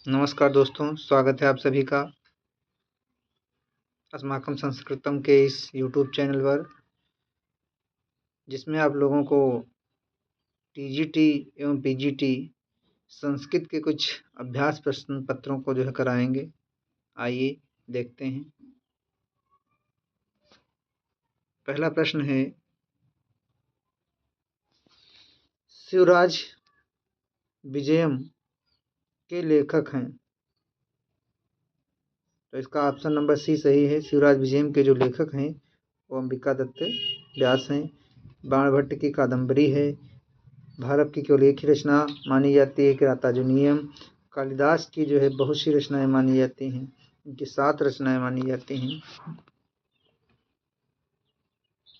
नमस्कार दोस्तों, स्वागत है आप सभी का अस्माकं संस्कृतम के इस यूट्यूब चैनल पर, जिसमें आप लोगों को टीजीटी एवं पीजीटी संस्कृत के कुछ अभ्यास प्रश्न पत्रों को कराएंगे। आइए देखते हैं। पहला प्रश्न है, शिवराज विजयम के लेखक हैं। तो इसका ऑप्शन नंबर सी सही है। शिवराज विजयम के जो लेखक हैं वो अंबिका दत्त व्यास हैं। बाणभट्ट की कादम्बरी है। भारत की केवल एक ही रचना मानी जाती है किरातार्जुनीयम। कालिदास की बहुत सी रचनाएं मानी जाती हैं। इनकी 7 रचनाएं मानी जाती हैं।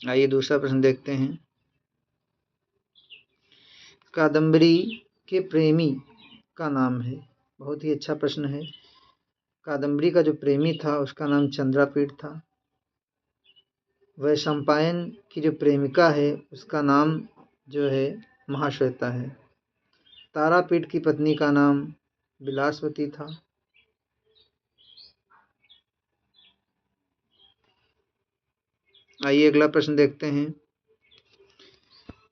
आइए दूसरा प्रश्न देखते हैं। कादम्बरी के प्रेमी का नाम है। बहुत ही अच्छा प्रश्न है। कादम्बरी का जो प्रेमी था उसका नाम चंद्रापीठ था। वैशंपायन की जो प्रेमिका है उसका नाम महाश्वेता है। तारापीठ की पत्नी का नाम विलासवती था। आइए अगला प्रश्न देखते हैं।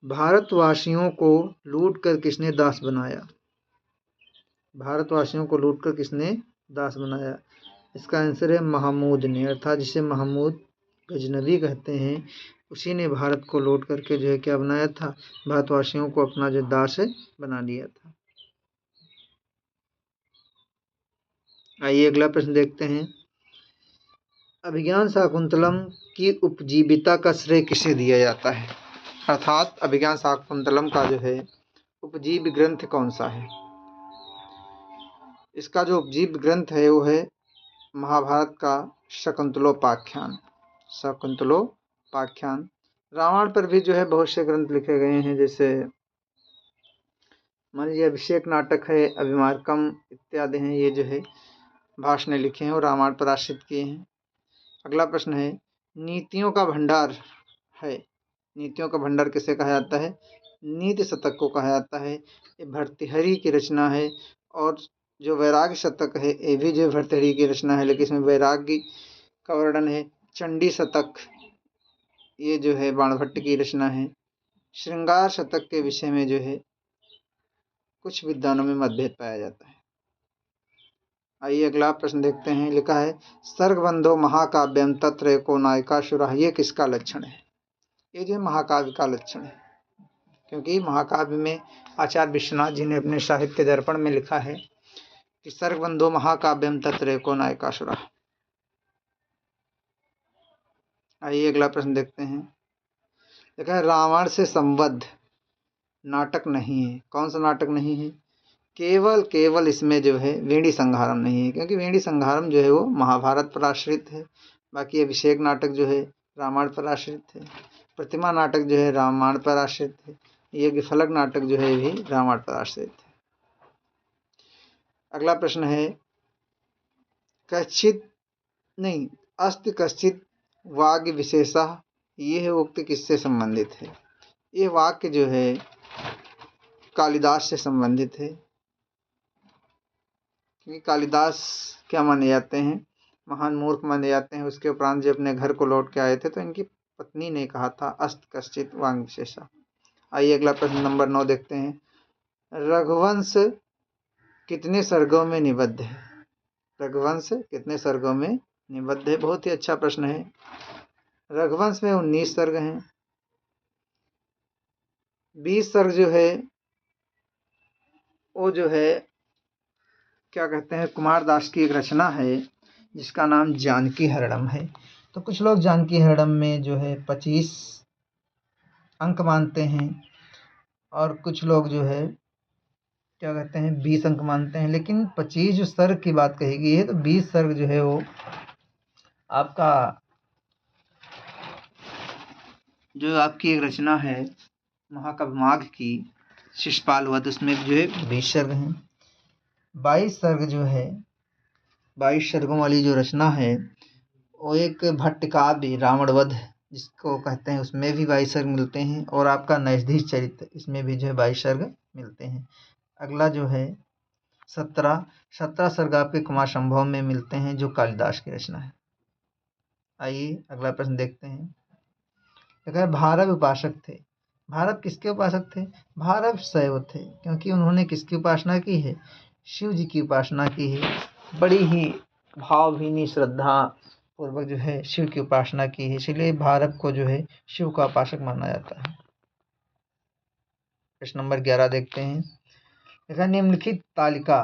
भारतवासियों को लूटकर किसने दास बनाया? भारतवासियों को लूटकर किसने दास बनाया? इसका आंसर है महमूद ने, अर्थात जिसे महमूद गजनवी कहते हैं, उसी ने भारत को लूट करके क्या बनाया था? भारतवासियों को अपना दास बना लिया था। आइए अगला प्रश्न देखते हैं। अभिज्ञान शाकुंतलम की उपजीविता का श्रेय किसे दिया जाता है? अर्थात अभिज्ञान शाकुंतलम का उपजीव्य ग्रंथ कौन सा है? इसका जो उपजीव्य ग्रंथ है वो है महाभारत का शकुंतलोपाख्यान। शकुंतलोपाख्यान। रावण पर भी बहुत से ग्रंथ लिखे गए हैं, जैसे मान लीजिए अभिषेक नाटक है, अभिमार्कम इत्यादि हैं। ये भाषण लिखे हैं और रामायण पर आश्रित किए हैं। अगला प्रश्न है, नीतियों का भंडार है। नीतियों का भंडार किसे कहा जाता है? नीति शतक को कहा जाता है। ये भर्तृहरि की रचना है। और जो वैराग्य शतक है ये भी भर्तृहरि की रचना है, लेकिन इसमें वैराग्य का वर्णन है। चंडी शतक ये बाणभट्ट की रचना है। श्रृंगार शतक के विषय में कुछ विद्वानों में मतभेद पाया जाता है। आइए अगला प्रश्न देखते हैं। लिखा है, सर्गबंधो महाकाव्यम तत्र एको नायिकासुरः। ये किसका लक्षण है? ये महाकाव्य का लक्षण है, क्योंकि महाकाव्य में आचार्य विश्वनाथ जी ने अपने साहित्य दर्पण में लिखा है कि सर्गबंधो महाकाव्यम तत्र एको नायिकासुरः। आइए अगला प्रश्न देखते हैं। लिखा है, रावण से संबद्ध नाटक नहीं है। कौन सा नाटक नहीं है? केवल इसमें वेणी संहारम नहीं है, क्योंकि वेणी संहारम वो महाभारत पर आश्रित है। बाकी अभिषेक नाटक रामायण पर आश्रित है। प्रतिमा नाटक रामायण पर आश्रित है। यज्ञ फलक नाटक ये भी रामायण पर आश्रित है। अगला प्रश्न है, अस्ति कश्चित वाग्य विशेषः। ये उक्ति किससे संबंधित है? ये वाक्य कालिदास से संबंधित है, क्योंकि कालिदास क्या माने जाते हैं? महान मूर्ख माने जाते हैं। उसके उपरांत जब अपने घर को लौट के आए थे तो इनकी पत्नी ने कहा था अस्त कश्चित वांग विशेषा। आइए अगला प्रश्न नंबर 9 देखते हैं। रघुवंश कितने सर्गों में निबद्ध है? रघुवंश कितने सर्गों में निबद्ध है? बहुत ही अच्छा प्रश्न है। रघुवंश में 19 सर्ग हैं। 20 सर्ग वो क्या कहते हैं, कुमारदास की एक रचना है जिसका नाम जानकी हरणम है। तो कुछ लोग जानकी हरणम में 25 अंक मानते हैं, और कुछ लोग क्या कहते हैं 20 अंक मानते हैं। लेकिन 25 जो सर्ग की बात कही गई है, तो 20 सर्ग वो आपका आपकी एक रचना है महाकवि माघ की शिशुपाल वध, उसमें 20 सर्ग हैं। 22 सर्ग 22 सर्गों वाली जो रचना है वो एक भट्ट काव्य रावण वध जिसको कहते हैं, उसमें भी 22 सर्ग मिलते हैं। और आपका नैषधीश चरित्र, इसमें भी 22 सर्ग मिलते हैं। अगला 17 सर्ग आपके कुमार संभव में मिलते हैं जो कालिदास की रचना है। आइए अगला प्रश्न देखते हैं। देखा है भारव उपासक थे। भारव किसके उपासक थे? भारव शैव थे, क्योंकि उन्होंने किसकी उपासना की है? शिव जी की उपासना की है। बड़ी ही भावभीनी श्रद्धा पूर्वक जो है शिव की उपासना की है, इसलिए भारव को जो है शिव का उपासक माना जाता है। प्रश्न नंबर 11 देखते हैं। देखा निम्नलिखित तालिका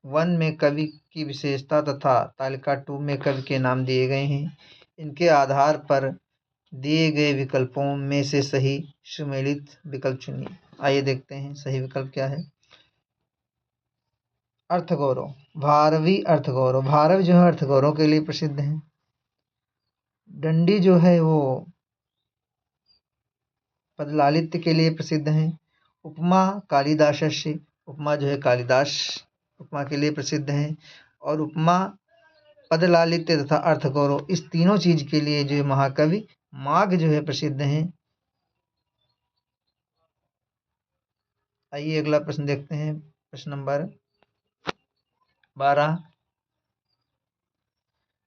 1 में कवि की विशेषता तथा तालिका 2 में कवि के नाम दिए गए हैं। इनके आधार पर दिए गए विकल्पों में से सही सुमेलित विकल्प चुनिए। आइए देखते हैं सही विकल्प क्या है। अर्थगौरव, भारवी अर्थगौरव। भारव जो है अर्थगौरव के लिए प्रसिद्ध है। दंडी जो है वो पदलालित्य के लिए प्रसिद्ध है। उपमा कालिदासस्य, उपमा जो है कालिदास उपमा के लिए प्रसिद्ध है। और उपमा, पदलालित्य तथा अर्थगौरव, इस तीनों चीज के लिए जो महाकवि माघ जो है प्रसिद्ध हैं। आइए अगला प्रश्न देखते हैं। प्रश्न नंबर 12।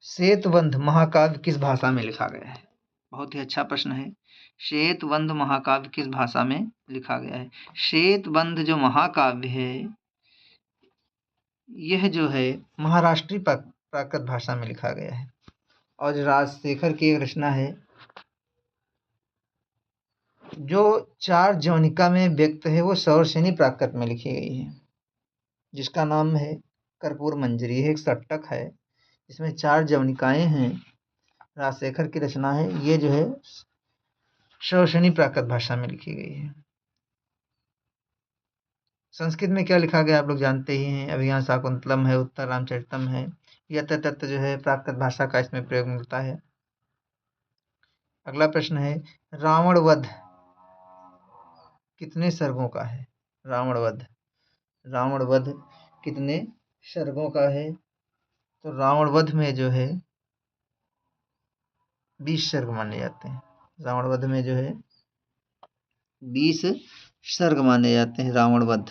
श्वेतबंध महाकाव्य किस भाषा में लिखा गया है? बहुत ही अच्छा प्रश्न है। श्वेतबंध महाकाव्य किस भाषा में लिखा गया है? श्वेतबंध जो महाकाव्य है यह जो है महाराष्ट्री प्राकृत भाषा में लिखा गया है। और राजशेखर की एक रचना है जो 4 जवनिका में व्यक्त है, वो सौरसेनी प्राकृत में लिखी गई है, जिसका नाम है कर्पूर मंजरी। एक षट्टक है इसमें 4 जवनिकाएं हैं, राजशेखर की रचना है। ये जो है सौरसेनी प्राकृत भाषा में लिखी गई है। संस्कृत में क्या लिखा गया आप लोग जानते ही हैं। अभिज्ञान शाकुंतलम है, उत्तर रामचरितम है। यतत जो है प्राकृत भाषा का इसमें प्रयोग मिलता है। अगला प्रश्न है रावण वध कितने सर्गों का है? रावण वध कितने सर्गों का है? तो रावण वध में जो है 20 सर्ग माने जाते हैं। रावण वध में जो है 20 सर्ग माने जाते हैं रावण वध।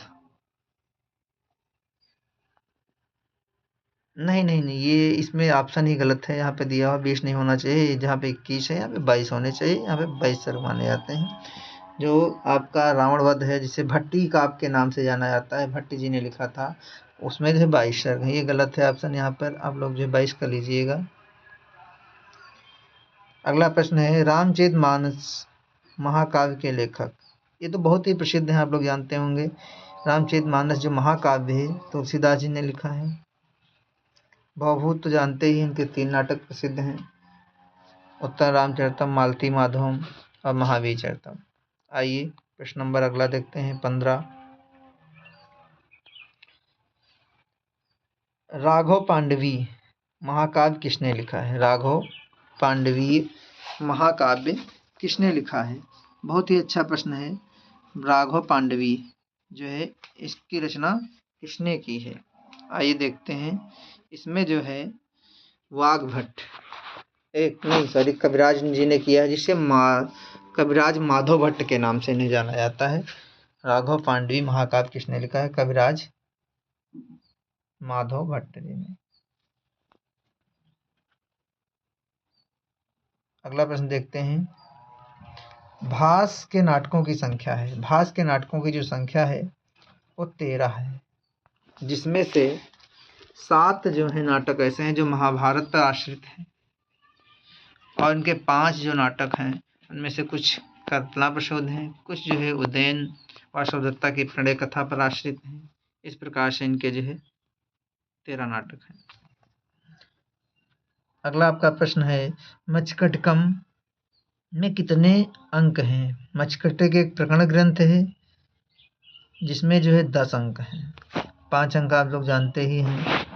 नहीं, ये इसमें ऑप्शन ही गलत है। यहाँ पे दिया हुआ 20 नहीं होना चाहिए, जहाँ पे 21 है यहाँ पे 22 होने चाहिए। यहाँ पे 22 सर्ग माने जाते हैं। जो आपका रावण वध है, जिसे भट्टी काव्य के नाम से जाना जाता है, भट्टी जी ने लिखा था, उसमें जो है 22 सर्ग है। ये गलत है ऑप्शन, यहाँ पर आप लोग जो है 22 कर लीजिएगा। अगला प्रश्न है रामचरितमानस महाकाव्य के लेखक। ये तो बहुत ही प्रसिद्ध है, आप लोग जानते होंगे। रामचरितमानस जो महाकाव्य है तुलसीदास जी ने लिखा है। भवभूत तो जानते ही, इनके 3 नाटक प्रसिद्ध हैं, उत्तर रामचरितम, मालती माधवम और महावीर चरितम। आइए प्रश्न नंबर अगला देखते हैं 15। राघव पांडवी महाकाव्य किसने लिखा है? राघव पांडवी महाकाव्य किसने लिखा है? बहुत ही अच्छा प्रश्न है। राघव पांडवी जो है इसकी रचना किसने की है? आइए देखते हैं। इसमें जो है वाग्भट कविराज जी ने किया है, जिसे कविराज माधव भट्ट के नाम से नहीं जाना जाता है। राघव पांडवी महाकाव्य किसने लिखा है? कविराज माधव भट्ट जी ने। अगला प्रश्न देखते हैं। भास के नाटकों की संख्या है। भास के नाटकों की जो संख्या है वो 13 है, जिसमें से 7 जो है नाटक ऐसे हैं जो महाभारत पर आश्रित हैं, और इनके 5 जो नाटक हैं उनमें से कुछ कल्पनाप्रसूत हैं, कुछ जो है उदयन वासवदत्ता की प्रणय कथा पर आश्रित हैं। इस प्रकार से इनके जो है 13 नाटक हैं। अगला आपका प्रश्न है मच्छकटकम में कितने अंक हैं? मच्छकटक एक प्रकरण ग्रंथ है जिसमें जो है 10 अंक हैं। 5 अंक आप लोग जानते ही हैं,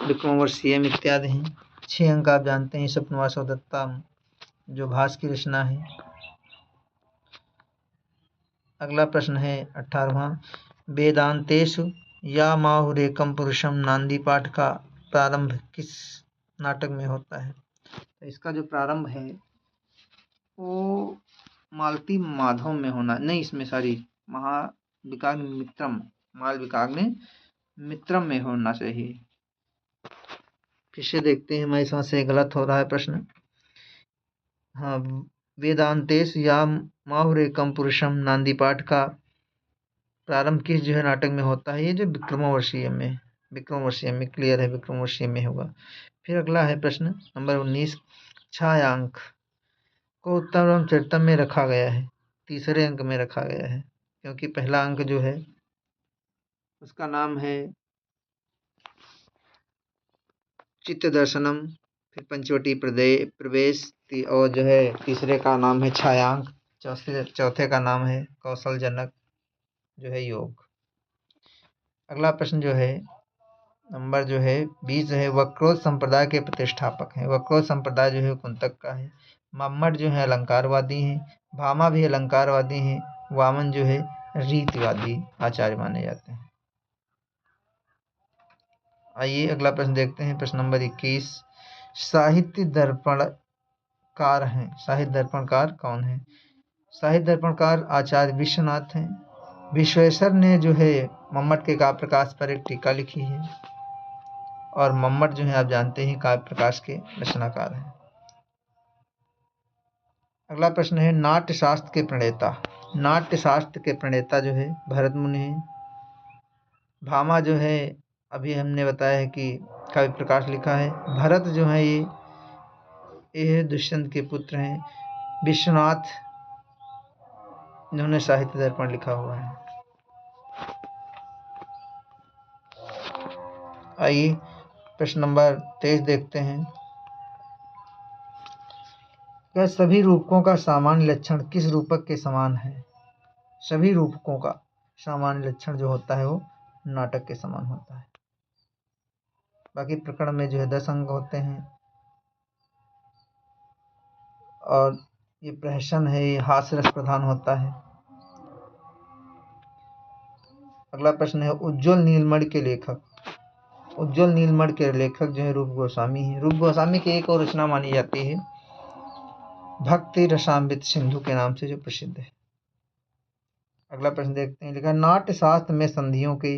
विक्रमोर्वशीयम इत्यादि हैं। 6 अंक आप जानते हैं, स्वप्न वासवदत्ता जो भास की रचना है। अगला प्रश्न है 18वां। वेदांतेषु या माहुरेकम पुरुषम नांदी पाठ का प्रारंभ किस नाटक में होता है? तो इसका जो प्रारंभ है वो मालती माधव में होना नहीं, इसमें सॉरी महाविकाग्निमित्रम मालविकाग्नि मित्रम में होना चाहिए। फिर से देखते हैं हमारे साथ से गलत हो रहा है प्रश्न। हाँ, वेदांतेश या माहुरेकम पुरुषम नांदी पाठ का प्रारंभ किस जो है नाटक में होता है? ये जो विक्रमोर्वशीय में क्लियर है, विक्रमोर्वशीय में होगा। फिर अगला है प्रश्न नंबर 19, छायांक को उत्तम चरितम में रखा गया है, तीसरे अंक में रखा गया है, क्योंकि पहला अंक जो है उसका नाम है चित्त दर्शनम, फिर पंचवटी प्रवेश और जो है तीसरे का नाम है छायांक, चौथे का नाम है कौशलजनक जो है योग। अगला प्रश्न जो है नंबर जो है 20 है, वक्रोध संप्रदाय के प्रतिष्ठापक हैं। वक्रोध संप्रदाय जो है कुंतक का है। मम्मट जो है अलंकारवादी हैं, भामा भी अलंकारवादी हैं, वामन जो है रीतिवादी आचार्य माने जाते हैं। आइए अगला प्रश्न देखते हैं, प्रश्न नंबर 21, साहित्य दर्पणकार हैं। साहित्य दर्पणकार कौन है? साहित्य दर्पणकार आचार्य विश्वनाथ हैं। विश्वेश्वर ने जो है मम्मट के काव्य प्रकाश पर एक टीका लिखी है, और मम्मट जो है आप जानते हैं काव्य प्रकाश के रचनाकार हैं। अगला प्रश्न है नाट्य शास्त्र के प्रणेता। नाट्य शास्त्र के प्रणेता जो है भरत मुनि हैं। भामा जो है अभी हमने बताया है कि काव्य प्रकाश लिखा है। भरत जो है ये दुष्यंत के पुत्र हैं। विश्वनाथ इन्होंने साहित्य दर्पण लिखा हुआ है। आइए प्रश्न नंबर 23 देखते हैं, क्या सभी रूपकों का सामान्य लक्षण किस रूपक के समान है? सभी रूपकों का सामान्य लक्षण जो होता है वो नाटक के समान होता है। बाकी प्रकरण में जो है 10 अंक होते हैं, और ये प्रहसन है, ये हास्य रस प्रधान होता है। अगला प्रश्न है उज्ज्वल नीलमणि के लेखक। उज्ज्वल नीलमणि के लेखक जो है रूप गोस्वामी हैं। रूप गोस्वामी की एक और रचना मानी जाती है भक्ति रसामृत सिंधु के नाम से जो प्रसिद्ध है। अगला प्रश्न देखते हैं, लिखा नाट्य शास्त्र में संधियों के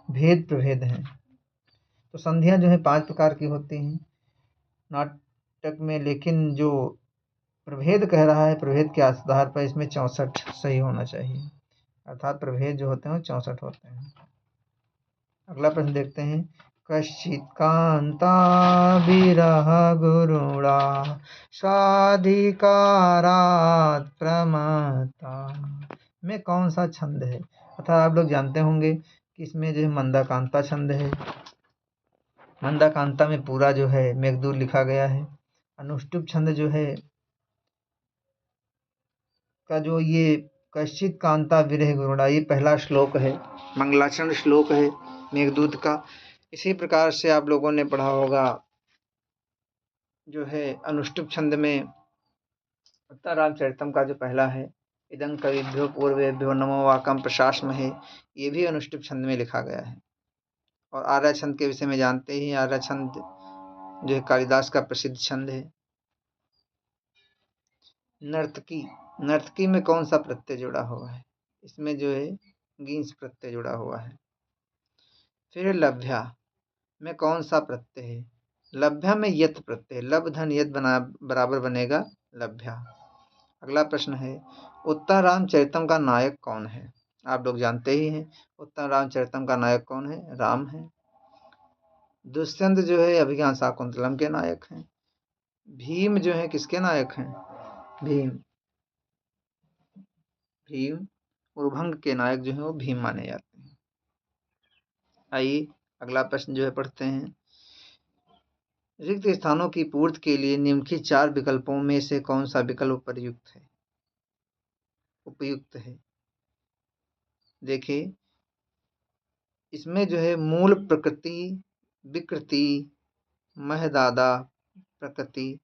भेद प्रभेद हैं। तो संधियां जो है 5 प्रकार की होती हैं नाटक में, लेकिन जो प्रभेद कह रहा है प्रभेद के आधार पर इसमें 64 सही होना चाहिए, अर्थात प्रभेद जो होते हैं 64 होते हैं। अगला प्रश्न देखते हैं, कश्चित् कांता विरह गुरुणा साधिकारात् प्रमत्ता में कौन सा छंद है? अर्थात आप लोग जानते होंगे कि इसमें जो है मंदाकांता छंद है। मंदाकांता में पूरा जो है मेघदूत लिखा गया है। अनुष्टुप छंद जो है का जो ये कश्चित् कांता विरह गुरुणा ये पहला श्लोक है, मंगलाचरण श्लोक है मेघदूत का। इसी प्रकार से आप लोगों ने पढ़ा होगा जो है अनुष्टुप छंद में उत्तररामचरितम का जो पहला है इदं कविभ्यो पूर्वेभ्यो नमो वाकम प्रशासमहे, ये भी अनुष्टुप छंद में लिखा गया है। और आर्या छंद के विषय में जानते ही, आर्या छंद जो है कालिदास का प्रसिद्ध छंद है। नर्तकी, नर्तकी में कौन सा प्रत्यय जुड़ा हुआ है? इसमें जो है गींस प्रत्यय जुड़ा हुआ है। फिर लभ्या में कौन सा प्रत्यय है? लभ्या में यत प्रत्यय, लब धन यत बराबर बनेगा लभ्या। अगला प्रश्न है उत्तर रामचरितम का नायक कौन है? आप लोग जानते ही हैं उत्तर रामचरितम का नायक कौन है? राम है। दुष्यंत जो है अभिज्ञान शाकुंतलम के नायक हैं। भीम जो है किसके नायक हैं? भीम उर्भंग के नायक जो है वो भीम माने जाते हैं। आइए अगला प्रश्न जो है पढ़ते हैं, रिक्त स्थानों की पूर्ति के लिए निम्नलिखित 4 विकल्पों में से कौन सा विकल्प उपयुक्त है? देखिए इसमें जो है मूल प्रकृति, विकृति, महदादा, प्रकृति,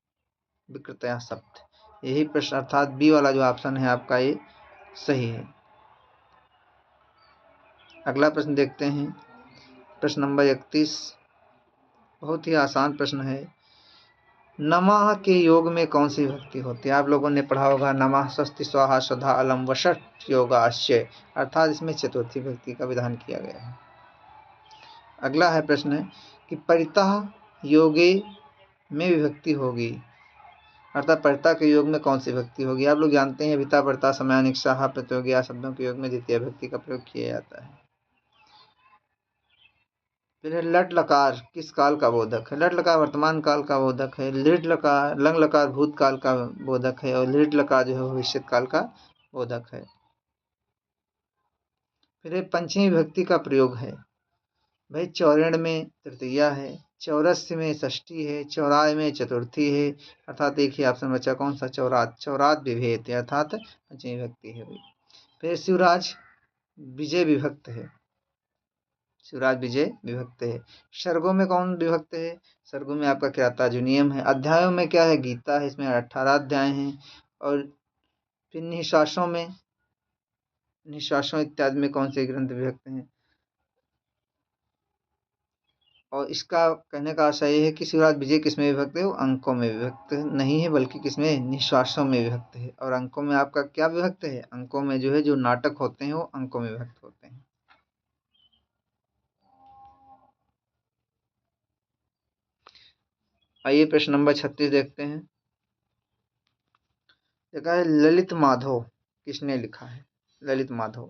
विकृतया सप्त, यही प्रश्न अर्थात बी वाला जो ऑप्शन है आपका ये सही है। अगला प्रश्न देखते हैं, प्रश्न नंबर 31, बहुत ही आसान प्रश्न है। नमः के योग में कौन सी भक्ति होती है? आप लोगों ने पढ़ा होगा नमः स्वस्ति स्वाहा स्वधा अलम वषट योगाश्चय, अर्थात इसमें चतुर्थी भक्ति का विधान किया गया है। अगला है प्रश्न है कि परितः योगे में विभक्ति होगी, अर्थात परिता के योग में कौन सी विभक्ति होगी। आप लोग जानते हैं अभिता, परिता, समयानिक, साहा, प्रतियोगी शब्दों के योग में द्वितीय विभक्ति का प्रयोग किया जाता है। फिर है लट लकार किस काल का बोधक है। लट लकार वर्तमान काल का बोधक है, लिट लकार लंग लकार भूतकाल का बोधक है और लिट लकार जो है भविष्य काल का बोधक है। फिर है पंचमी विभक्ति का प्रयोग है भाई, 94 में तृतीया है, 84 में षष्ठी है, 94 में चतुर्थी है, अर्थात एक ही ऑप्शन बचा कौन सा, चौरात। चौरात विभेद है अर्थात पंचमी विभक्ति है भाई। फिर शिवराज विजय विभक्त है, शिवराज विजय विभक्त है। सर्गों में कौन विभक्त है, सर्गों में आपका क्या था जो नियम है। अध्यायों में क्या है, गीता है, इसमें 18 अध्याय हैं। और फिर निश्वासों में, निश्वासों इत्यादि में कौन से ग्रंथ विभक्त हैं। और इसका कहने का आशय ये है कि शिवराज विजय किसमें विभक्त है, वो अंकों में विभक्त नहीं है बल्कि किसमें, निश्वासों में विभक्त है। और अंकों में आपका क्या विभक्त है, अंकों में जो है जो नाटक होते हैं वो अंकों में विभक्त होते हैं। आइए प्रश्न नंबर 36 देखते हैं। देखा है ललित माधव किसने लिखा है, ललित माधव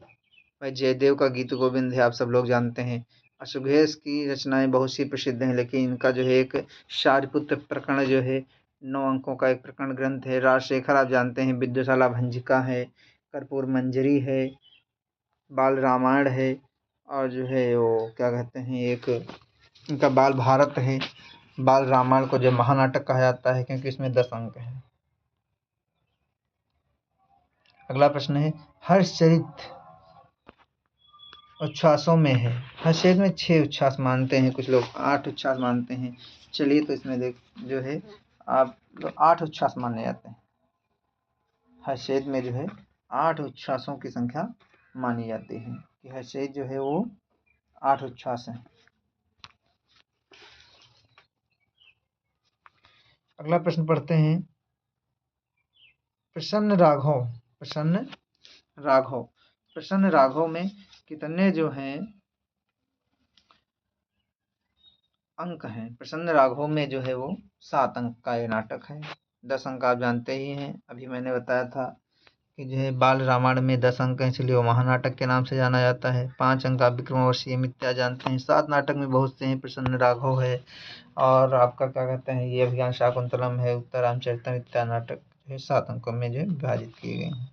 भाई जयदेव का गीत गोविंद है, आप सब लोग जानते हैं। अशुभेश की रचनाएं बहुत सी प्रसिद्ध हैं, लेकिन इनका जो है एक शारिपुत्र प्रकरण जो है 9 अंकों का एक प्रकरण ग्रंथ है। राजशेखर आप जानते हैं, विद्युशाला भंजिका है, कर्पूर मंजरी है, बाल रामायण है, और जो है वो क्या कहते हैं एक इनका बाल भारत है। बाल रामायण को जो महानाटक कहा जाता है क्योंकि इसमें 10 अंक है। अगला प्रश्न है हर्षचरित उच्छ्वासों में है। हर्षचरित में 6 उच्छ्वास मानते हैं, कुछ लोग 8 उच्छ्वास मानते हैं। चलिए तो इसमें देख जो है आप 8 उच्छ्वास माने जाते हैं। हर्षचरित में जो है 8 उच्छ्वासों की संख्या मानी जाती है कि हर्षचरित जो है वो 8 उच्छ्वास है। अगला प्रश्न पढ़ते हैं प्रसन्न राघव, प्रसन्न राघव, प्रसन्न राघव में कितने जो हैं अंक हैं। प्रसन्न राघव में जो है वो 7 अंक का ये नाटक है। 10 अंक आप जानते ही हैं, अभी मैंने बताया था कि जो है बाल रामायण में 10 अंक हैं, इसलिए वो महानाटक के नाम से जाना जाता है। 5 अंक आप विक्रमावशीय मिथ्या जानते हैं। 7 नाटक में बहुत से हैं, प्रसन्न राघव है और आपका क्या कहते हैं ये अभिज्ञान शाकुंतलम है, उत्तर रामचरितम इत्यादि नाटक जो है 7 अंकों में जो है विभाजित किए गए हैं।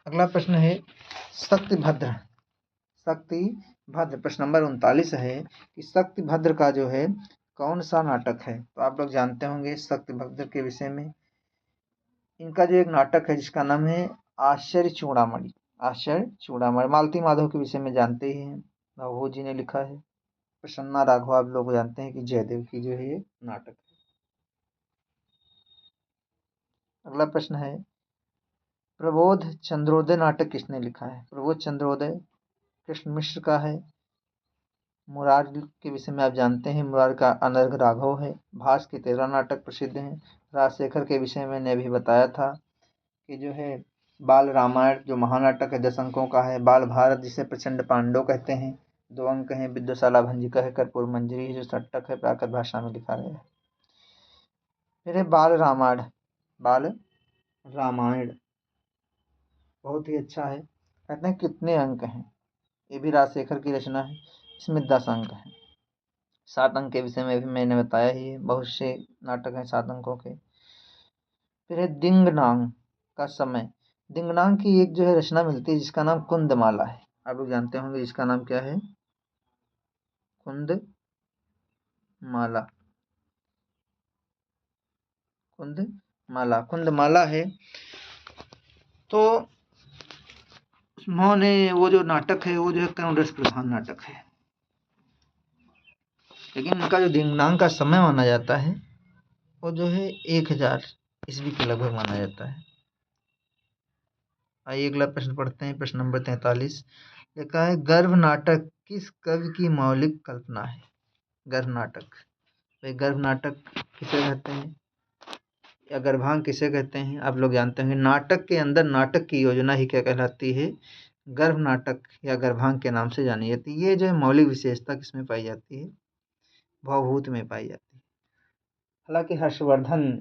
अगला प्रश्न है शक्तिभद्र, शक्तिभद्र प्रश्न नंबर 39 है कि शक्तिभद्र का जो है कौन सा नाटक है। तो आप लोग जानते होंगे शक्तिभद्र के विषय में, इनका जो एक नाटक है जिसका नाम है आश्चर्य चूड़ामणि, आश्चर्य चूड़ामणि। मालती माधव के विषय में जानते ही हैं, भाभो जी ने लिखा है। प्रसन्ना राघव आप लोग जानते हैं कि जयदेव की जो है ये नाटक है। अगला प्रश्न है प्रबोध चंद्रोदय नाटक किसने लिखा है। प्रबोध चंद्रोदय कृष्ण मिश्र का है। मुरार के विषय में आप जानते हैं, मुरार का अनर्घ राघव है। भास के 13 नाटक प्रसिद्ध हैं। राजशेखर के विषय में मैंने अभी बताया था कि जो है बाल रामायण जो महानाटक है 10 अंकों का है। बाल भारत जिसे प्रचंड पांडव कहते हैं 2 अंक हैं। विद्युशाला भंजिका है, कर्पूर मंजरी है जो सट्टक है, प्राकृत भाषा में लिखा गया है। फिर है बाल रामायण, बाल रामायण बहुत ही अच्छा है। कहते हैं कितने अंक हैं, ये भी राजशेखर की रचना है, इसमें 10 अंक हैं। 7 अंक के विषय में भी मैंने बताया ही है, बहुत से नाटक हैं 7 अंकों के। फिर है दिंगनांग का समय, दिंगनांग की एक जो है रचना मिलती है जिसका नाम कुंदमाला है। आप लोग जानते होंगे जिसका नाम क्या है, कुंदमाला, कुंदमाला, कुंदमाला है। तो उन्होंने वो जो नाटक है वो जो है करुण रस प्रधान नाटक है, लेकिन उनका जो दिंगनांग का समय माना जाता है वो जो है 1000 ईस्वी के लगभग माना जाता है। आइए अगला प्रश्न पढ़ते हैं, प्रश्न नंबर 43 लिखा है गर्भ नाटक किस कवि की मौलिक कल्पना है। गर्भ नाटक, भाई गर्भ नाटक किसे कहते हैं या गर्भांग किसे कहते हैं, आप लोग जानते होंगे। नाटक के अंदर नाटक की योजना ही क्या कहलाती है, गर्भ नाटक या गर्भांक के नाम से जानी जाती है। ये जो है मौलिक विशेषता किसमें पाई जाती है? भवभूत में पाई जाती है। हालांकि हर्षवर्धन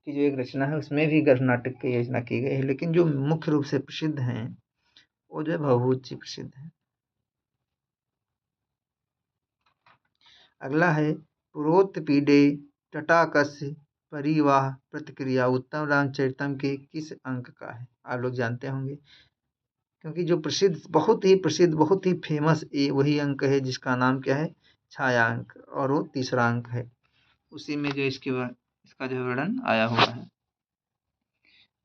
की जो एक रचना है उसमें भी गर्भ नाटक की योजना की गई है, लेकिन जो मुख्य रूप से प्रसिद्ध हैं वो जो है भवभूत जी प्रसिद्ध है। अगला है पुरोत्पीडे तटाकस्य परिवाह प्रतिक्रिया उत्तम रामचरितम के किस अंक का है? आप लोग जानते होंगे, क्योंकि जो प्रसिद्ध बहुत ही फेमस वही अंक है जिसका नाम क्या है? छाया अंक, और वो तीसरा अंक है। उसी में जो इसका जो वर्णन आया हुआ है।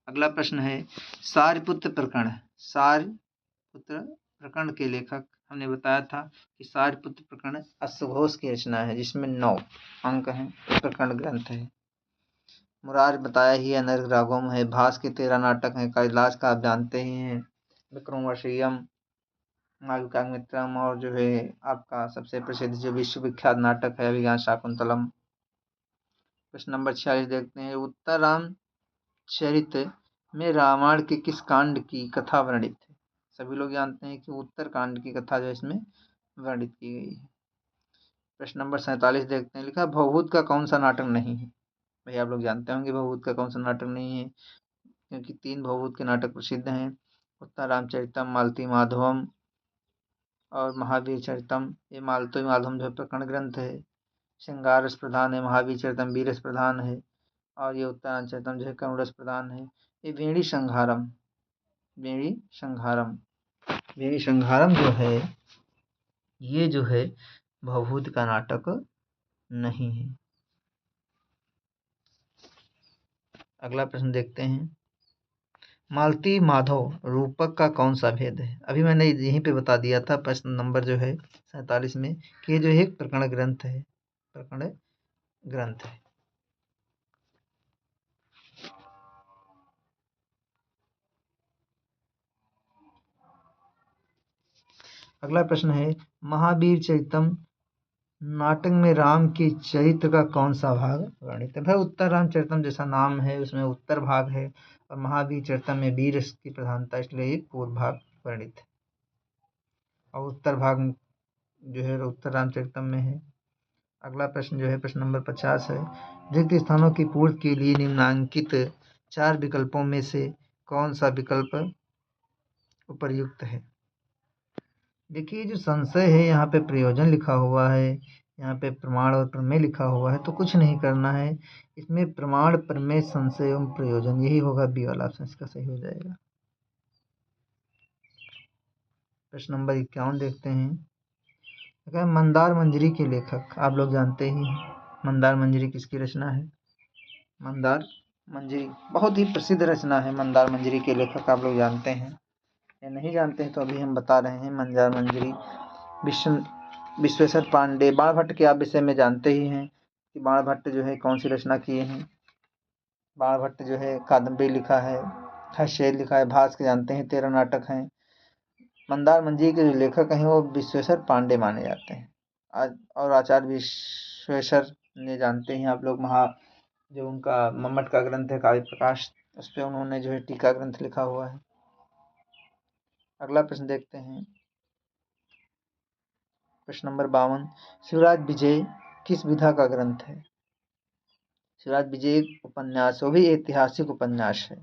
अगला प्रश्न है सारिपुत्र प्रकरण। सारिपुत्र प्रकरण के लेखक हमने बताया था कि सारिपुत्र प्रकरण अश्वघोष की रचना है जिसमें 9 अंक हैं। प्रकरण ग्रंथ है। मुरार बताया ही, अनर्घ रागों है। भास के 13 नाटक हैं। कालिदास का आप जानते ही हैं, विक्रमोर्वशीयम, मालविकाग्निमित्रम, और जो है आपका सबसे प्रसिद्ध जो विश्वविख्यात नाटक है अभिज्ञान शाकुंतलम। प्रश्न नंबर 46 देखते हैं। उत्तर रामचरित में रामायण के किस कांड की कथा वर्णित है? सभी लोग जानते हैं कि उत्तर कांड की कथा जो इसमें वर्णित की गई है। प्रश्न नंबर 47 देखते हैं। लिखा भवभूत का कौन सा नाटक नहीं है? भाई आप लोग जानते होंगे भवभूत का कौन सा नाटक नहीं है, क्योंकि 3 भवभूत के नाटक प्रसिद्ध हैं। उत्तर रामचरितम, मालती माधवम और महावीर चरितम। ये मालती माधवम जो प्रकरण ग्रंथ है, श्रृंगार रस प्रधान है। महावीर चरितम वीर रस प्रधान है, और ये उत्तर रामचरितम जो है करुण रस प्रधान है। ये वेणी संहारम जो है ये जो है भवभूत का नाटक नहीं है। अगला प्रश्न देखते हैं। मालती माधव रूपक का कौन सा भेद है? अभी मैंने यहीं पे बता दिया था प्रश्न नंबर जो है 47 में कि ये जो है एक प्रकरण ग्रंथ है। अगला प्रश्न है महावीर चरितम नाटक में राम के चरित्र का कौन सा भाग वर्णित है? भाई उत्तर रामचरितम जैसा नाम है उसमें उत्तर भाग है, और महावीर चरितम में वीर की प्रधानता, इसलिए एक पूर्व भाग वर्णित है, और उत्तर भाग जो है उत्तर रामचरितम में है। अगला प्रश्न जो है प्रश्न नंबर 50 है। रिक्त स्थानों की पूर्ति के लिए निम्नांकित 4 विकल्पों में से कौन सा विकल्प उपयुक्त है? देखिए जो संशय है यहाँ पे प्रयोजन लिखा हुआ है, यहाँ पे प्रमाण और प्रमेय लिखा हुआ है, तो कुछ नहीं करना है। इसमें प्रमाण, प्रमेय, संशय एवं प्रयोजन, यही होगा बी वाला ऑप्शन इसका सही हो जाएगा। प्रश्न नंबर 51 देखते हैं। मंदार मंजरी के लेखक आप लोग जानते ही हैं। मंदार मंजरी किसकी रचना है? मंदार मंजरी बहुत ही प्रसिद्ध रचना है। मंदार मंजरी के लेखक आप लोग जानते हैं या नहीं जानते हैं तो अभी हम बता रहे हैं। मंदार मंजरी विश्वेश्वर पांडे। बाणभट्ट के आप विषय में जानते ही हैं कि बाणभट्ट जो है कौन सी रचना किए हैं। बाणभट्ट जो है कादम्बरी लिखा है, हर्षेद लिखा है, भास के जानते हैं 13 नाटक हैं। मंदार मंजरी के जो लेखक हैं वो विश्वेश्वर पांडे माने जाते हैं। और आचार्य विश्वेश्वर ने जानते हैं आप लोग, जो उनका मम्मट का ग्रंथ है काव्य प्रकाश, उस पर उन्होंने जो है टीका ग्रंथ लिखा हुआ है। अगला प्रश्न देखते हैं। प्रश्न नंबर 52। शिवराज विजय किस विधा का ग्रंथ है? शिवराज विजय उपन्यास, वो भी ऐतिहासिक उपन्यास है।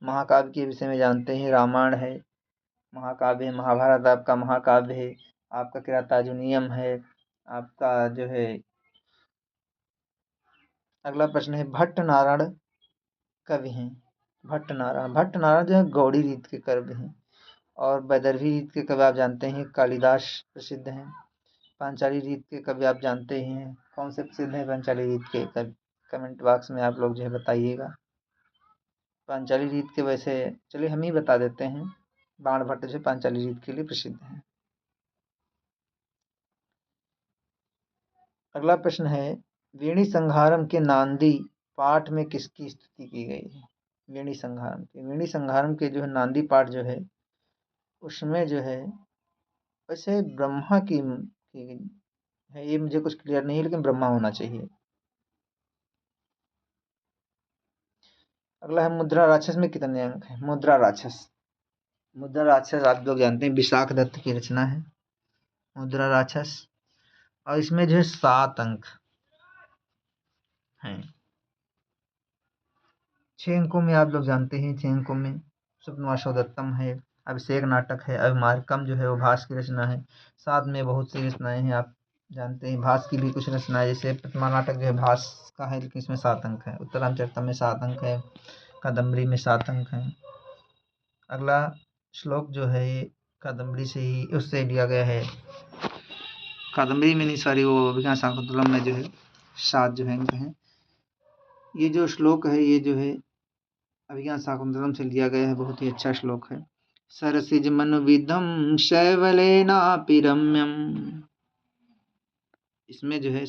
महाकाव्य के विषय में जानते हैं। रामायण है, महाकाव्य है, महाभारत आपका महाकाव्य है, आपका किरातार्जुनीयम है, आपका जो है। अगला प्रश्न है भट्ट नारायण कवि हैं। भट्ट नारायण जो है गौड़ी रीत के कवि हैं, और वैदर्भी रीत के कवि आप जानते हैं कालिदास प्रसिद्ध हैं। पांचाली रीत के कवि आप जानते ही हैं। कौन से प्रसिद्ध हैं पांचाली रीत के कवि? कमेंट बॉक्स में आप लोग जो है बताइएगा। पांचाली रीत के वैसे चलिए हम ही बता देते हैं। बाणभट्ट जो पांचाली रीत के लिए प्रसिद्ध हैं। अगला प्रश्न है वेणी संहारम के नांदी पाठ में किसकी स्तुति की गई है? वेणी संहारम के जो है नांदी पाठ जो है उसमें जो है वैसे ब्रह्मा की है। ये मुझे कुछ क्लियर नहीं है, लेकिन ब्रह्मा होना चाहिए। अगला है मुद्रा राक्षस में कितने अंक हैं? मुद्रा राक्षस मुद्रा राक्षस आप लोग जानते हैं विशाख दत्त की रचना है मुद्रा राक्षस, और इसमें जो है 7 अंक हैं। 6 अंकों में आप लोग जानते हैं, 6 अंकों में स्वप्नवासोदत्तम है, अभिषेक नाटक है, अभिमार्कम जो है वो भास की रचना है। साथ में बहुत सी रचनाएं हैं, आप जानते हैं भास की भी कुछ रचनाएं, जैसे प्रतिमा नाटक जो है भास का है, लेकिन इसमें 7 अंक है। उत्तरामचरितम में 7 अंक है, कादम्बरी में 7 अंक हैं। अगला श्लोक जो है ये कादम्बरी से ही उससे लिया गया है, कादम्बरी में नहीं, सॉरी, वो अभिज्ञान शाकुंतलम में जो है 7 जो है अंक हैं। ये जो श्लोक है ये जो है अभिज्ञान शाकुंतलम से लिया गया है, बहुत ही अच्छा श्लोक है। सरसिज मनुविधम शैवलेनापि रम्यम, इसमें जो है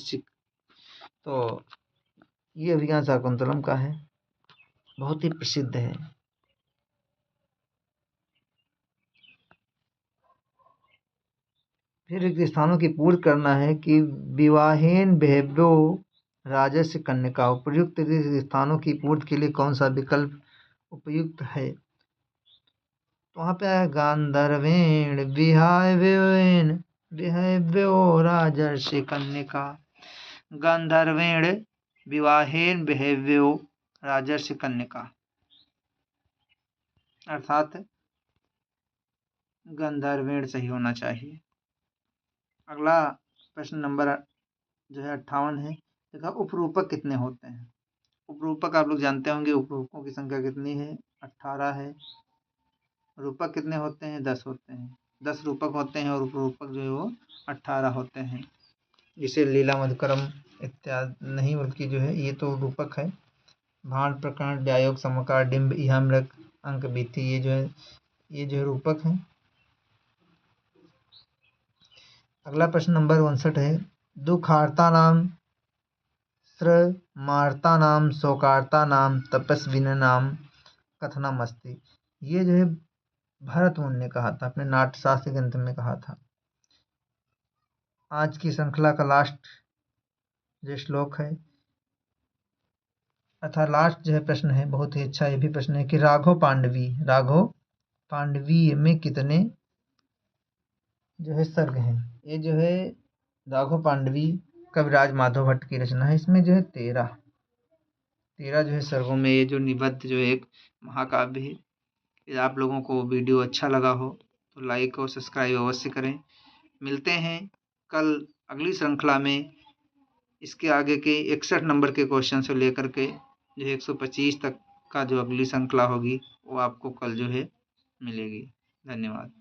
तो ये अभिज्ञान शाकुंतलम का है, बहुत ही प्रसिद्ध है। फिर एक स्थानों की पूर्ति करना है कि विवाहेन बेहव्यो राजस्य कन्या, उपयुक्त स्थानों की पूर्ति के लिए कौन सा विकल्प उपयुक्त है? तो वहाँ पे है गांधर्वेण विहव्यो राजर्षि कन्या, गांधर्वेण विवाहेन विहव्यो राजर्षि कन्या, अर्थात गंधर्वेण सही होना चाहिए। अगला प्रश्न नंबर जो है 58 है, देखा उपरूपक कितने होते हैं? उपरूपक आप लोग जानते होंगे, उपरूपकों की संख्या कितनी है? 18 है। रूपक कितने होते हैं? 10 होते हैं। 10 रूपक होते हैं और उपरूपक जो है वो 18 होते हैं। जिसे लीला मधुकरम इत्यादि नहीं, बल्कि जो है ये तो रूपक है। भांड प्रकरण व्यायोग समकार डिंब इहामृग अंक बीती, ये जो है रूपक है। अगला प्रश्न नंबर 59 है, दुखार्ता नाम श्रमार्ता नाम शोकार्ता नाम तपस्विन नाम कथनमस्ति, ये जो है भरत मुनि ने कहा था, अपने नाट्यशास्त्र ग्रंथ में कहा था। आज की श्रृंखला का लास्ट जो श्लोक है, अर्थात लास्ट जो है प्रश्न है, बहुत ही अच्छा ये भी प्रश्न है कि राघव पांडवी में कितने जो है सर्ग हैं? ये जो है राघव पांडवी कविराज माधव भट्ट की रचना है। इसमें जो है 13 जो है सर्गों में ये जो निबद्ध जो एक महाकाव्य है। यदि आप लोगों को वीडियो अच्छा लगा हो तो लाइक और सब्सक्राइब अवश्य करें। मिलते हैं कल अगली श्रृंखला में, इसके आगे के 61 नंबर के क्वेश्चन से लेकर के जो 125 तक का जो अगली श्रृंखला होगी वो आपको कल जो है मिलेगी। धन्यवाद।